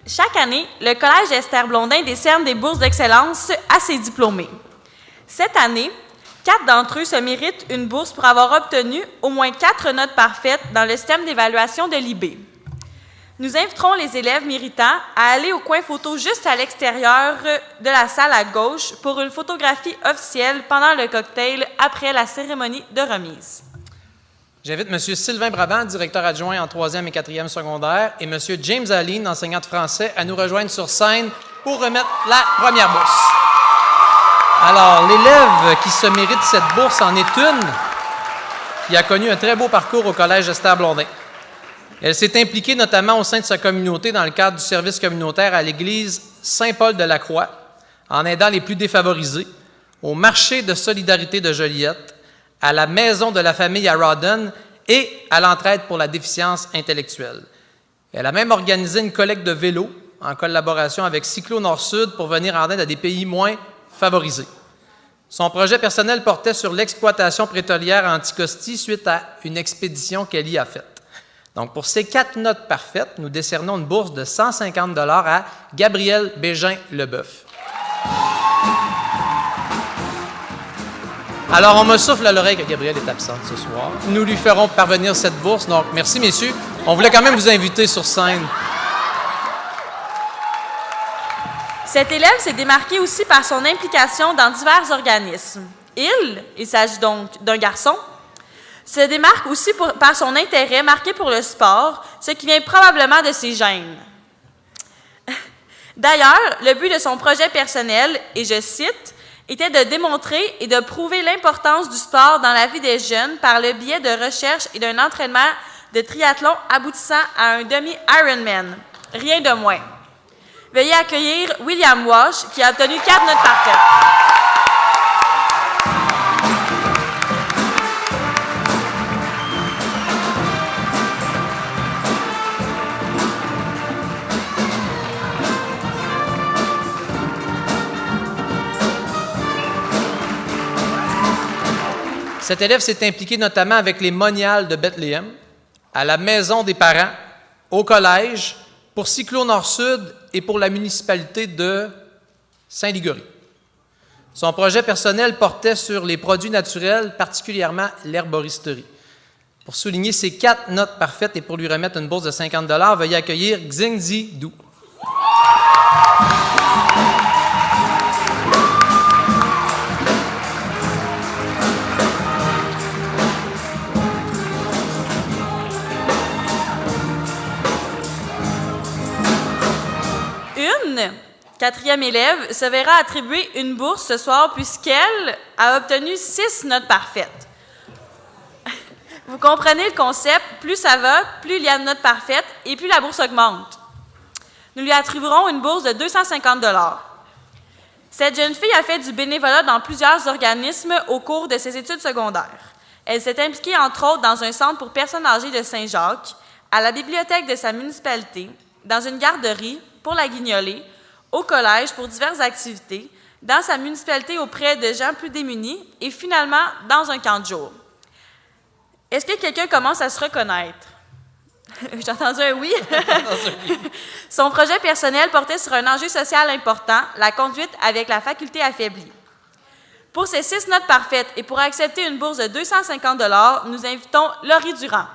Chaque année, le Collège Esther Blondin décerne des bourses d'excellence à ses diplômés. Cette année, 4 d'entre eux se méritent une bourse pour avoir obtenu au moins 4 notes parfaites dans le système d'évaluation de l'IB. Nous inviterons les élèves méritants à aller au coin photo juste à l'extérieur de la salle à gauche pour une photographie officielle pendant le cocktail après la cérémonie de remise. J'invite M. Sylvain Brabant, directeur adjoint en 3e et 4e secondaire, et M. James Aline, enseignant de français, à nous rejoindre sur scène pour remettre la première bourse. Alors, l'élève qui se mérite cette bourse en est une qui a connu un très beau parcours au Collège Esther Blondin. Elle s'est impliquée notamment au sein de sa communauté dans le cadre du service communautaire à l'église Saint-Paul-de-la-Croix, en aidant les plus défavorisés, au marché de solidarité de Joliette, à la maison de la famille à Rawdon et à l'entraide pour la déficience intellectuelle. Elle a même organisé une collecte de vélos en collaboration avec Cyclo Nord-Sud pour venir en aide à des pays moins favorisés. Son projet personnel portait sur l'exploitation pétrolière à Anticosti suite à une expédition qu'elle y a faite. Donc, pour ces 4 notes parfaites, nous décernons une bourse de 150 $ à Gabrielle Bégin-Leboeuf. Alors, on me souffle à l'oreille que Gabrielle est absente ce soir. Nous lui ferons parvenir cette bourse. Donc, merci, messieurs. On voulait quand même vous inviter sur scène. Cet élève s'est démarqué aussi par son implication dans divers organismes. Il s'agit donc d'un garçon, se démarque aussi par son intérêt marqué pour le sport, ce qui vient probablement de ses gènes. D'ailleurs, le but de son projet personnel, et je cite, était de démontrer et de prouver l'importance du sport dans la vie des jeunes par le biais de recherche et d'un entraînement de triathlon aboutissant à un demi-Ironman. Rien de moins. Veuillez accueillir William Walsh, qui a obtenu 4 notes parfaites. Cet élève s'est impliqué notamment avec les moniales de Bethléem, à la maison des parents, au collège, pour Cyclo Nord-Sud et pour la municipalité de Saint-Ligory. Son projet personnel portait sur les produits naturels, particulièrement l'herboristerie. Pour souligner ces 4 notes parfaites et pour lui remettre une bourse de 50 $, veuillez accueillir Xingzi Dou. Une 4e élève se verra attribuer une bourse ce soir puisqu'elle a obtenu 6 notes parfaites. Vous comprenez le concept, plus ça va, plus il y a de notes parfaites et plus la bourse augmente. Nous lui attribuerons une bourse de 250 $. Cette jeune fille a fait du bénévolat dans plusieurs organismes au cours de ses études secondaires. Elle s'est impliquée entre autres dans un centre pour personnes âgées de Saint-Jacques, à la bibliothèque de sa municipalité, dans une garderie, pour la guignolée, au collège pour diverses activités, dans sa municipalité auprès de gens plus démunis et finalement dans un camp de jour. Est-ce que quelqu'un commence à se reconnaître? J'ai entendu un oui. Son projet personnel portait sur un enjeu social important, la conduite avec la faculté affaiblie. Pour ces 6 notes parfaites et pour accepter une bourse de 250 $, nous invitons Laurie Durand.